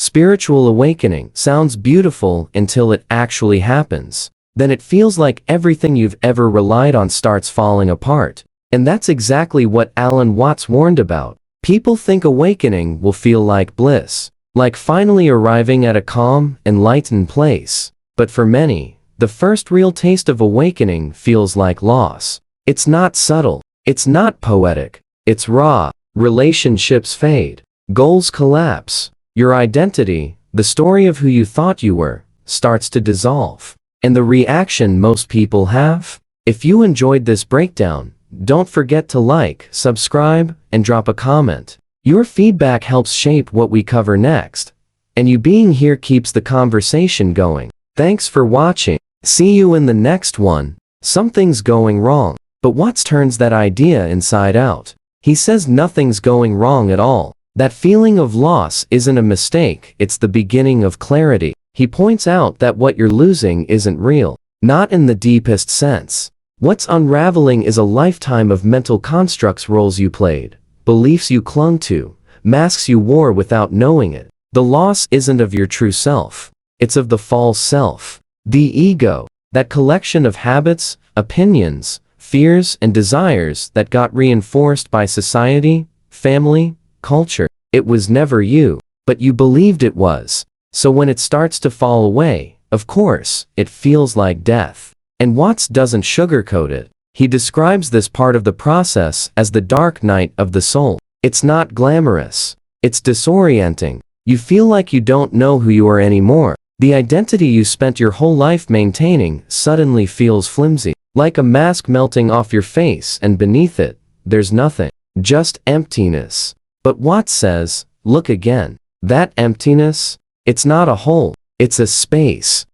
Spiritual awakening sounds beautiful until it actually happens. Then it feels like everything you've ever relied on starts falling apart. And that's exactly what Alan Watts warned about. People think awakening will feel like bliss, like finally arriving at a calm, enlightened place. But for many, the first real taste of awakening feels like loss. It's not subtle, it's not poetic, it's raw. Relationships fade, goals collapse, your identity, the story of who you thought you were, starts to dissolve. And the reaction most people have? If you enjoyed this breakdown, don't forget to like, subscribe, and drop a comment. Your feedback helps shape what we cover next. And you being here keeps the conversation going. Thanks for watching. See you in the next one. Something's going wrong. But Watts turns that idea inside out. He says nothing's going wrong at all. That feeling of loss isn't a mistake, it's the beginning of clarity. He points out that what you're losing isn't real. Not in the deepest sense. What's unraveling is a lifetime of mental constructs, roles you played, beliefs you clung to, masks you wore without knowing it. The loss isn't of your true self. It's of the false self. The ego. That collection of habits, opinions, fears, and desires that got reinforced by society, family, culture. It was never you, but you believed it was. So when it starts to fall away, of course, it feels like death. And Watts doesn't sugarcoat it. He describes this part of the process as the dark night of the soul. It's not glamorous. It's disorienting. You feel like you don't know who you are anymore. The identity you spent your whole life maintaining suddenly feels flimsy, like a mask melting off your face, and beneath it, there's nothing, just emptiness. But Watts says, look again. That emptiness, it's not a hole, it's a space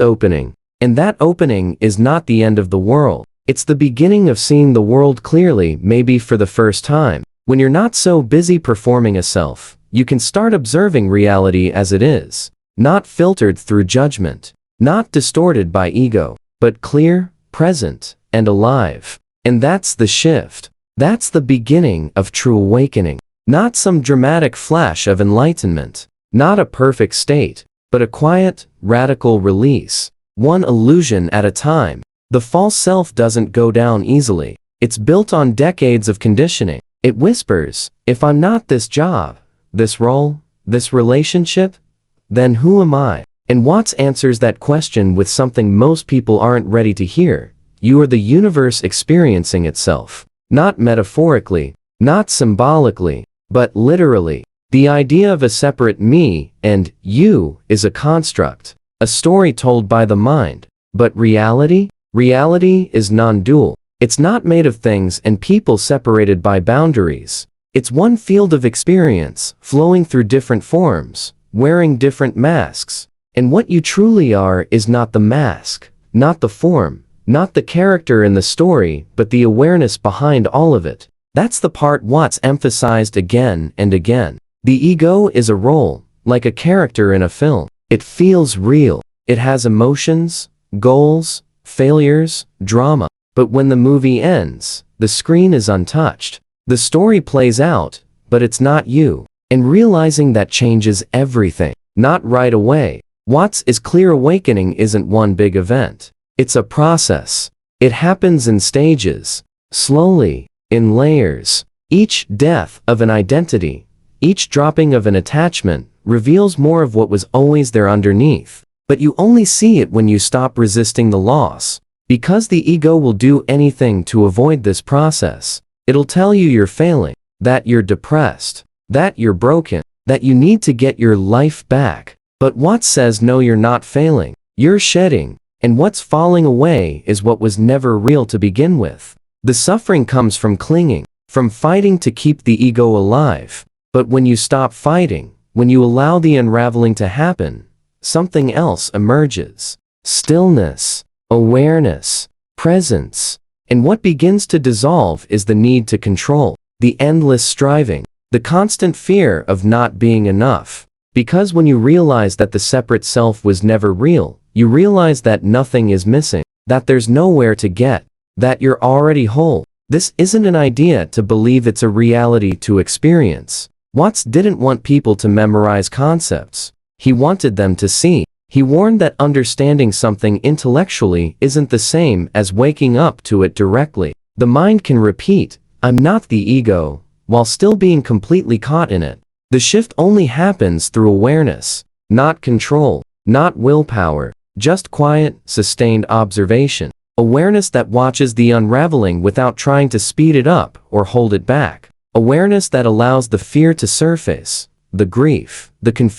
opening. And that opening is not the end of the world. It's the beginning of seeing the world clearly, maybe for the first time. When you're not so busy performing a self, you can start observing reality as it is. Not filtered through judgment, not distorted by ego, but clear, present, and alive. And that's the shift. That's the beginning of true awakening. Not some dramatic flash of enlightenment. Not a perfect state, but a quiet, radical release. One illusion at a time. The false self doesn't go down easily. It's built on decades of conditioning. It whispers, if I'm not this job, this role, this relationship, then who am I? And Watts answers that question with something most people aren't ready to hear. You are the universe experiencing itself. Not metaphorically, not symbolically, but literally. The idea of a separate me and you is a construct, a story told by the mind. But reality? Reality is non-dual. It's not made of things and people separated by boundaries. It's one field of experience, flowing through different forms, wearing different masks. And what you truly are is not the mask, not the form, not the character in the story, but the awareness behind all of it. That's the part Watts emphasized again and again. The ego is a role, like a character in a film. It feels real. It has emotions, goals, failures, drama. But when the movie ends, the screen is untouched. The story plays out, but it's not you. And realizing that changes everything. Not right away. Watts is clear awakening isn't one big event. It's a process. It happens in stages. Slowly, in layers. Each death of an identity, each dropping of an attachment, reveals more of what was always there underneath. But you only see it when you stop resisting the loss. Because the ego will do anything to avoid this process. It'll tell you you're failing, that you're depressed, that you're broken, that you need to get your life back. But Watts says no, you're not failing, you're shedding, and what's falling away is what was never real to begin with. The suffering comes from clinging, from fighting to keep the ego alive. But when you stop fighting, when you allow the unraveling to happen, something else emerges. Stillness, awareness, presence. And what begins to dissolve is the need to control, the endless striving, the constant fear of not being enough. Because when you realize that the separate self was never real, you realize that nothing is missing, that there's nowhere to get, that you're already whole. This isn't an idea to believe, it's a reality to experience. Watts didn't want people to memorize concepts. He wanted them to see. He warned that understanding something intellectually isn't the same as waking up to it directly. The mind can repeat, "I'm not the ego," while still being completely caught in it. The shift only happens through awareness, not control, not willpower, just quiet, sustained observation. Awareness that watches the unraveling without trying to speed it up or hold it back. Awareness that allows the fear to surface, the grief,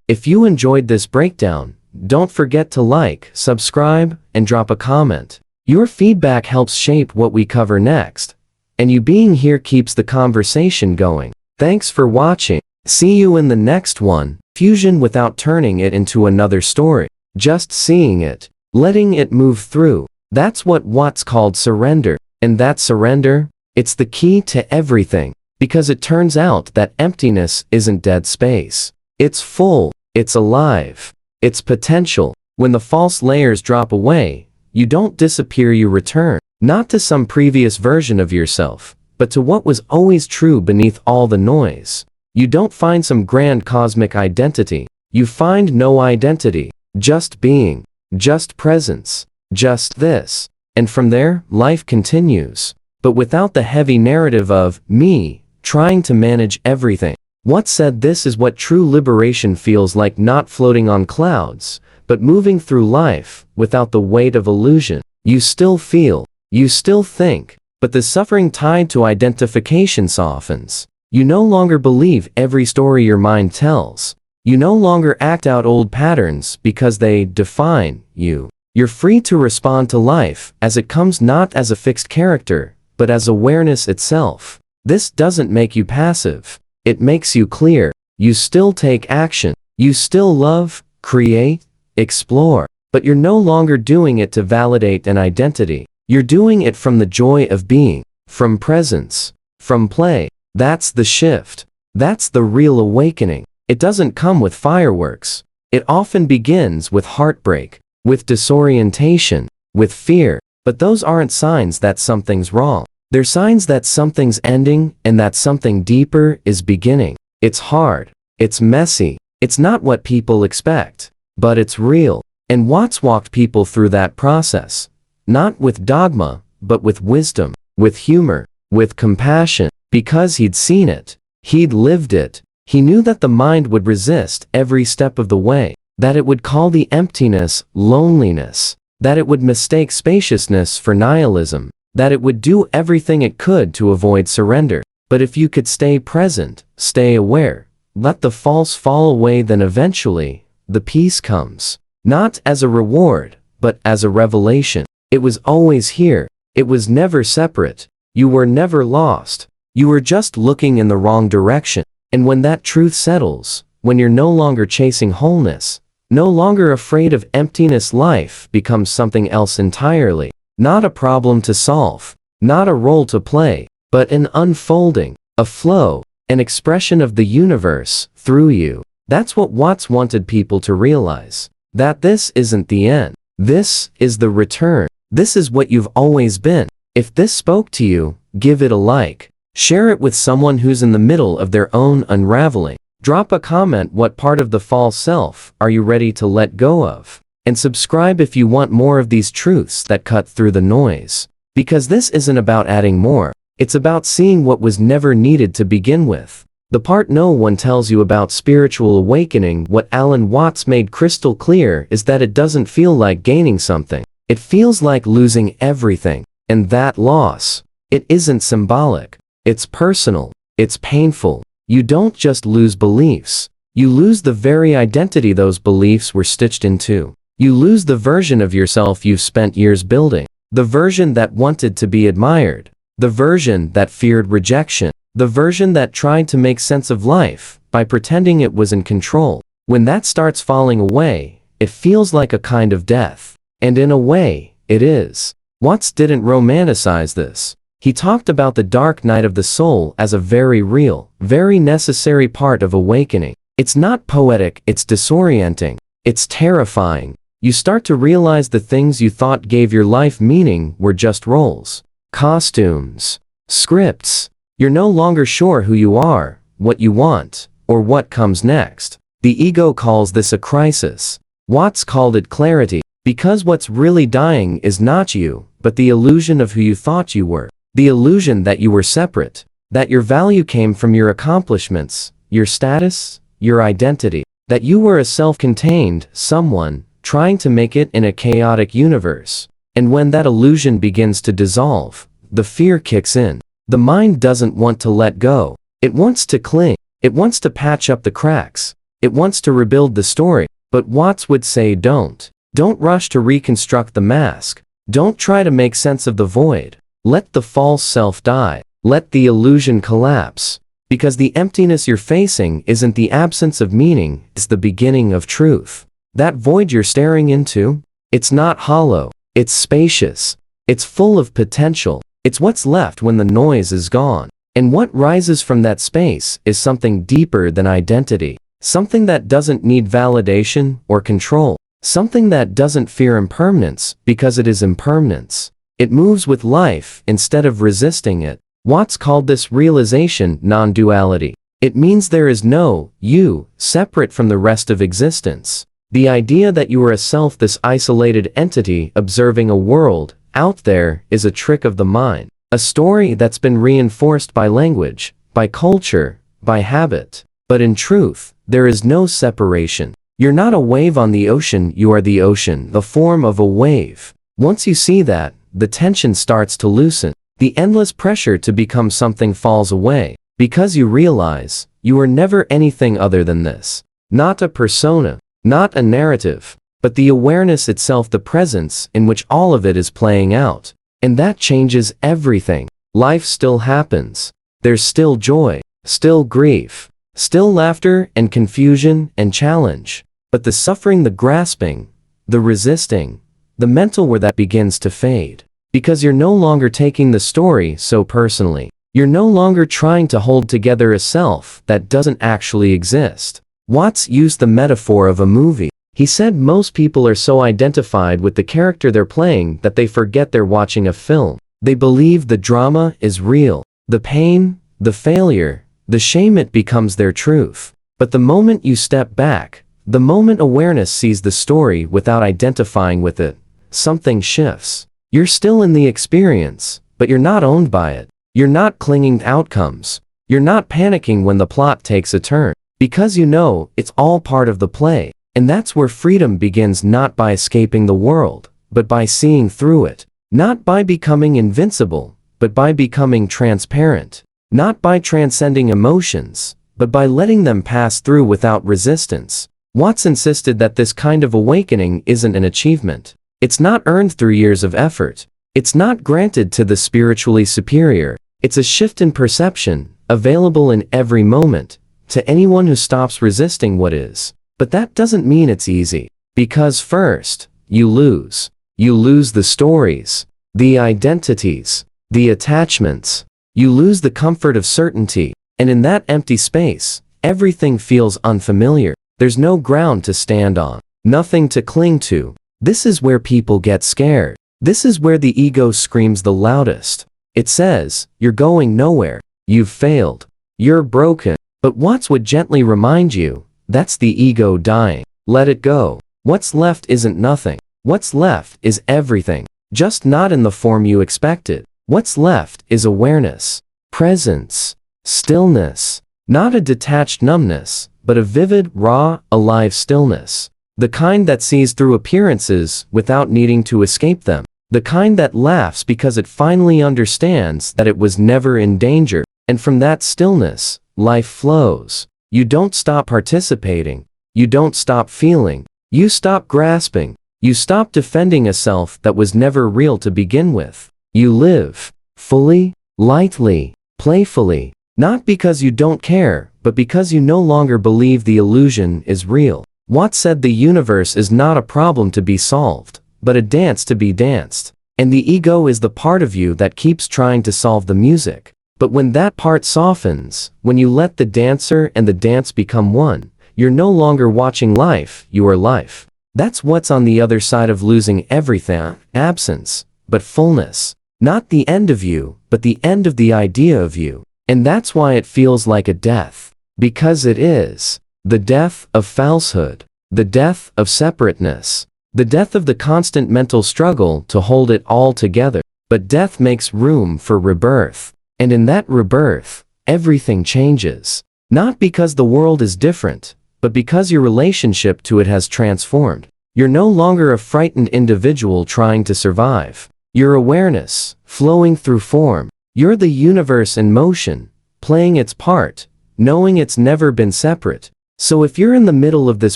If you enjoyed this breakdown, don't forget to like, subscribe, and drop a comment. Your feedback helps shape what we cover next, and you being here keeps the conversation going. Thanks for watching. See you in the next one. Fusion without turning it into another story. Just seeing it, letting it move through. That's what Watts called surrender. And that surrender, it's the key to everything. Because it turns out that emptiness isn't dead space. It's full, it's alive, it's potential. When the false layers drop away, you don't disappear, you return. Not to some previous version of yourself, but to what was always true beneath all the noise. You don't find some grand cosmic identity. You find no identity. Just being, just presence, just this. And from there, life continues. But without the heavy narrative of me trying to manage everything. Watts said this is what true liberation feels like, not floating on clouds, but moving through life without the weight of illusion. You still feel, you still think, but the suffering tied to identification softens. You no longer believe every story your mind tells. You no longer act out old patterns because they define you. You're free to respond to life as it comes, not as a fixed character, but as awareness itself. This doesn't make you passive. It makes you clear. You still take action. You still love, create, explore. But you're no longer doing it to validate an identity. You're doing it from the joy of being, from presence, from play. That's the shift. That's the real awakening. It doesn't come with fireworks. It often begins with heartbreak, with disorientation, with fear. But those aren't signs that something's wrong. They're signs that something's ending and that something deeper is beginning. It's hard. It's messy. It's not what people expect. But it's real. And Watts walked people through that process. Not with dogma, but with wisdom, with humor, with compassion. Because he'd seen it. He'd lived it. He knew that the mind would resist every step of the way. That it would call the emptiness loneliness. That it would mistake spaciousness for nihilism. That it would do everything it could to avoid surrender. But if you could stay present, stay aware, let the false fall away, then eventually, the peace comes. Not as a reward, but as a revelation. It was always here. It was never separate. You were never lost. You were just looking in the wrong direction. And when that truth settles, when you're no longer chasing wholeness, no longer afraid of emptiness, life becomes something else entirely. Not a problem to solve, not a role to play, but an unfolding, a flow, an expression of the universe through you. That's what Watts wanted people to realize. That this isn't the end. This is the return. This is what you've always been. If this spoke to you, give it a like. Share it with someone who's in the middle of their own unraveling. Drop a comment. What part of the false self are you ready to let go of? And subscribe if you want more of these truths that cut through the noise. Because this isn't about adding more. It's about seeing what was never needed to begin with. The part no one tells you about spiritual awakening. What Alan Watts made crystal clear is that it doesn't feel like gaining something. It feels like losing everything. And that loss, it isn't symbolic. It's personal. It's painful. You don't just lose beliefs. You lose the very identity those beliefs were stitched into. You lose the version of yourself you've spent years building. The version that wanted to be admired. The version that feared rejection. The version that tried to make sense of life by pretending it was in control. When that starts falling away, it feels like a kind of death. And in a way, it is. Watts didn't romanticize this. He talked about the dark night of the soul as a very real, very necessary part of awakening. It's not poetic, it's disorienting. It's terrifying. You start to realize the things you thought gave your life meaning were just roles, costumes, scripts. You're no longer sure who you are, what you want, or what comes next. The ego calls this a crisis. Watts called it clarity, because what's really dying is not you, but the illusion of who you thought you were. The illusion that you were separate, that your value came from your accomplishments, your status, your identity, that you were a self-contained someone trying to make it in a chaotic universe. And when that illusion begins to dissolve, the fear kicks in. The mind doesn't want to let go. It wants to cling. It wants to patch up the cracks. It wants to rebuild the story. But Watts would say don't. Don't rush to reconstruct the mask. Don't try to make sense of the void. Let the false self die. Let the illusion collapse. Because the emptiness you're facing isn't the absence of meaning, it's the beginning of truth. That void you're staring into, it's not hollow. It's spacious. It's full of potential. It's what's left when the noise is gone. And what rises from that space is something deeper than identity. Something that doesn't need validation or control. Something that doesn't fear impermanence because it is impermanence. It moves with life instead of resisting it. Watts called this realization non-duality. It means there is no you separate from the rest of existence. The idea that you are a self, this isolated entity observing a world out there, is a trick of the mind. A story that's been reinforced by language, by culture, by habit. But in truth, there is no separation. You're not a wave on the ocean, you are the ocean, the form of a wave. Once you see that, the tension starts to loosen. The endless pressure to become something falls away, because you realize, you are never anything other than this. Not a persona, not a narrative, but the awareness itself, the presence in which all of it is playing out. And that changes everything. Life still happens. There's still joy, still grief, still laughter and confusion and challenge. But the suffering, the grasping, the resisting, the mental where that begins to fade. Because you're no longer taking the story so personally. You're no longer trying to hold together a self that doesn't actually exist. Watts used the metaphor of a movie. He said most people are so identified with the character they're playing that they forget they're watching a film. They believe the drama is real. The pain, the failure, the shame, it becomes their truth. But the moment you step back, the moment awareness sees the story without identifying with it, something shifts. You're still in the experience, but you're not owned by it. You're not clinging to outcomes. You're not panicking when the plot takes a turn. Because you know, it's all part of the play. And that's where freedom begins, not by escaping the world, but by seeing through it. Not by becoming invincible, but by becoming transparent. Not by transcending emotions, but by letting them pass through without resistance. Watts insisted that this kind of awakening isn't an achievement. It's not earned through years of effort. It's not granted to the spiritually superior. It's a shift in perception, available in every moment, to anyone who stops resisting what is. But that doesn't mean it's easy. Because first, you lose. You lose the stories, the identities, the attachments. You lose the comfort of certainty. And in that empty space, everything feels unfamiliar. There's no ground to stand on. Nothing to cling to. This is where people get scared. This is where the ego screams the loudest. It says, you're going nowhere. You've failed. You're broken. But Watts would gently remind you, that's the ego dying. Let it go. What's left isn't nothing. What's left is everything. Just not in the form you expected. What's left is awareness, presence, stillness. Not a detached numbness, but a vivid, raw, alive stillness. The kind that sees through appearances without needing to escape them. The kind that laughs because it finally understands that it was never in danger. And from that stillness, life flows. You don't stop participating. You don't stop feeling. You stop grasping. You stop defending a self that was never real to begin with. You live fully, lightly, playfully. Not because you don't care, but because you no longer believe the illusion is real. Watts said the universe is not a problem to be solved, but a dance to be danced. And the ego is the part of you that keeps trying to solve the music. But when that part softens, when you let the dancer and the dance become one, you're no longer watching life, you are life. That's what's on the other side of losing everything, absence, but fullness. Not the end of you, but the end of the idea of you. And that's why it feels like a death. Because it is. The death of falsehood. The death of separateness. The death of the constant mental struggle to hold it all together. But death makes room for rebirth. And in that rebirth, everything changes. Not because the world is different, but because your relationship to it has transformed. You're no longer a frightened individual trying to survive. You're awareness, flowing through form. You're the universe in motion, playing its part, knowing it's never been separate. So if you're in the middle of this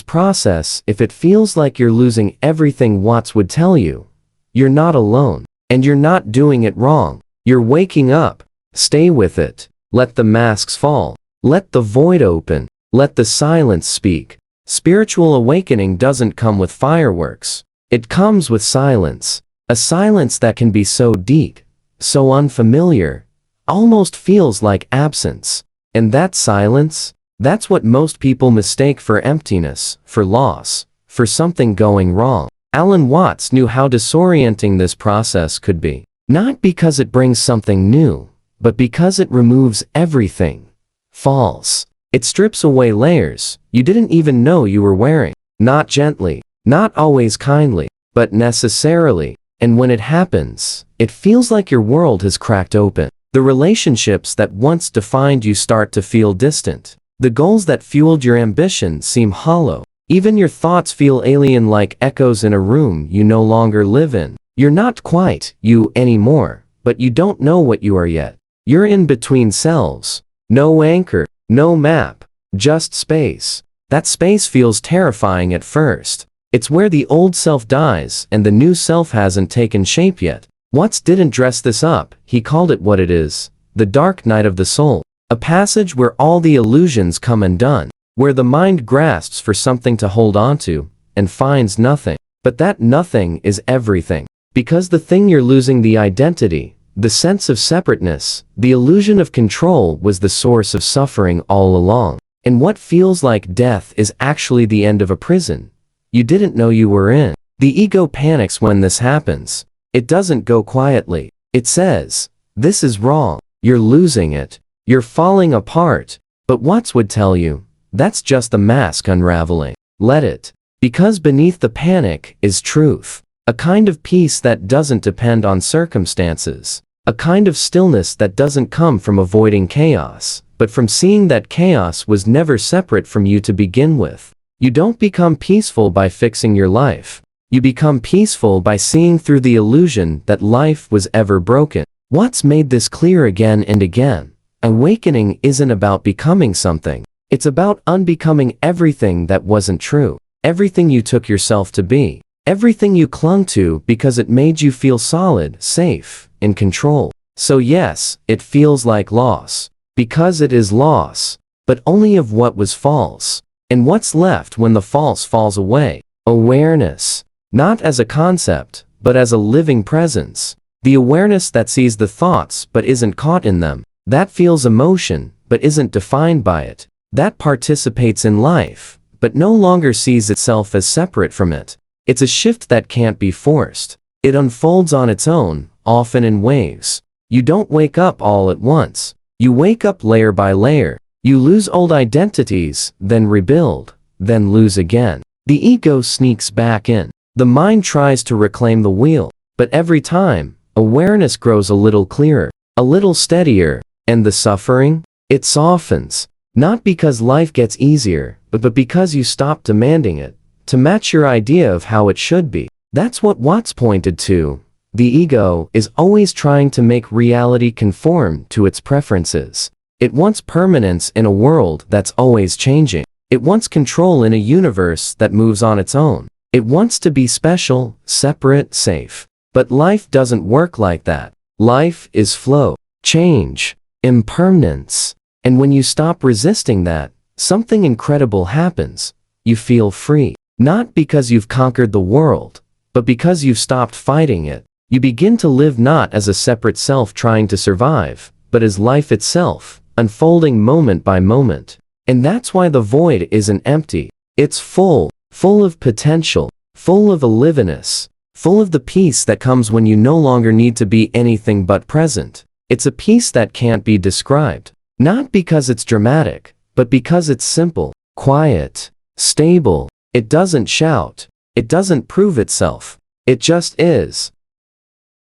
process, if it feels like you're losing everything Watts would tell you, you're not alone. And you're not doing it wrong. You're waking up. Stay with it. Let the masks fall. Let the void open. Let the silence speak. Spiritual awakening doesn't come with fireworks. It comes with silence. A silence that can be so deep, so unfamiliar, almost feels like absence. And that silence, that's what most people mistake for emptiness, for loss, for something going wrong. Alan Watts knew how disorienting this process could be. Not because it brings something new, but because it removes everything. False. It strips away layers you didn't even know you were wearing. Not gently, not always kindly, but necessarily. And when it happens, it feels like your world has cracked open. The relationships that once defined you start to feel distant. The goals that fueled your ambition seem hollow. Even your thoughts feel alien, like echoes in a room you no longer live in. You're not quite you anymore, but you don't know what you are yet. You're in between selves. No anchor, no map, just space. That space feels terrifying at first. It's where the old self dies and the new self hasn't taken shape yet. Watts didn't dress this up, he called it what it is, the dark night of the soul. A passage where all the illusions come undone, where the mind grasps for something to hold onto, and finds nothing. But that nothing is everything. Because the thing you're losing, the identity, the sense of separateness, the illusion of control, was the source of suffering all along. And what feels like death is actually the end of a prison you didn't know you were in. The ego panics when this happens. It doesn't go quietly. It says, "This is wrong. You're losing it. You're falling apart." But Watts would tell you, that's just the mask unraveling. Let it. Because beneath the panic is truth. A kind of peace that doesn't depend on circumstances. A kind of stillness that doesn't come from avoiding chaos, but from seeing that chaos was never separate from you to begin with. You don't become peaceful by fixing your life. You become peaceful by seeing through the illusion that life was ever broken. Watts made this clear again and again. Awakening isn't about becoming something. It's about unbecoming everything that wasn't true. Everything you took yourself to be. Everything you clung to because it made you feel solid, safe, in control. So yes, it feels like loss. Because it is loss. But only of what was false. And what's left when the false falls away? Awareness. Not as a concept, but as a living presence. The awareness that sees the thoughts but isn't caught in them. That feels emotion, but isn't defined by it. That participates in life, but no longer sees itself as separate from it. It's a shift that can't be forced. It unfolds on its own, often in waves. You don't wake up all at once. You wake up layer by layer. You lose old identities, then rebuild, then lose again. The ego sneaks back in. The mind tries to reclaim the wheel, but every time, awareness grows a little clearer, a little steadier, and the suffering? It softens. Not because life gets easier, but because you stop demanding it to match your idea of how it should be. That's what Watts pointed to. The ego is always trying to make reality conform to its preferences. It wants permanence in a world that's always changing. It wants control in a universe that moves on its own. It wants to be special, separate, safe. But life doesn't work like that. Life is flow, change, impermanence. And when you stop resisting that, something incredible happens. You feel free. Not because you've conquered the world, but because you've stopped fighting it. You begin to live not as a separate self trying to survive, but as life itself, unfolding moment by moment. And that's why the void isn't empty. It's full, full of potential, full of aliveness, full of the peace that comes when you no longer need to be anything but present. It's a peace that can't be described. Not because it's dramatic, But because it's simple, quiet, stable, it doesn't shout, it doesn't prove itself. It just is.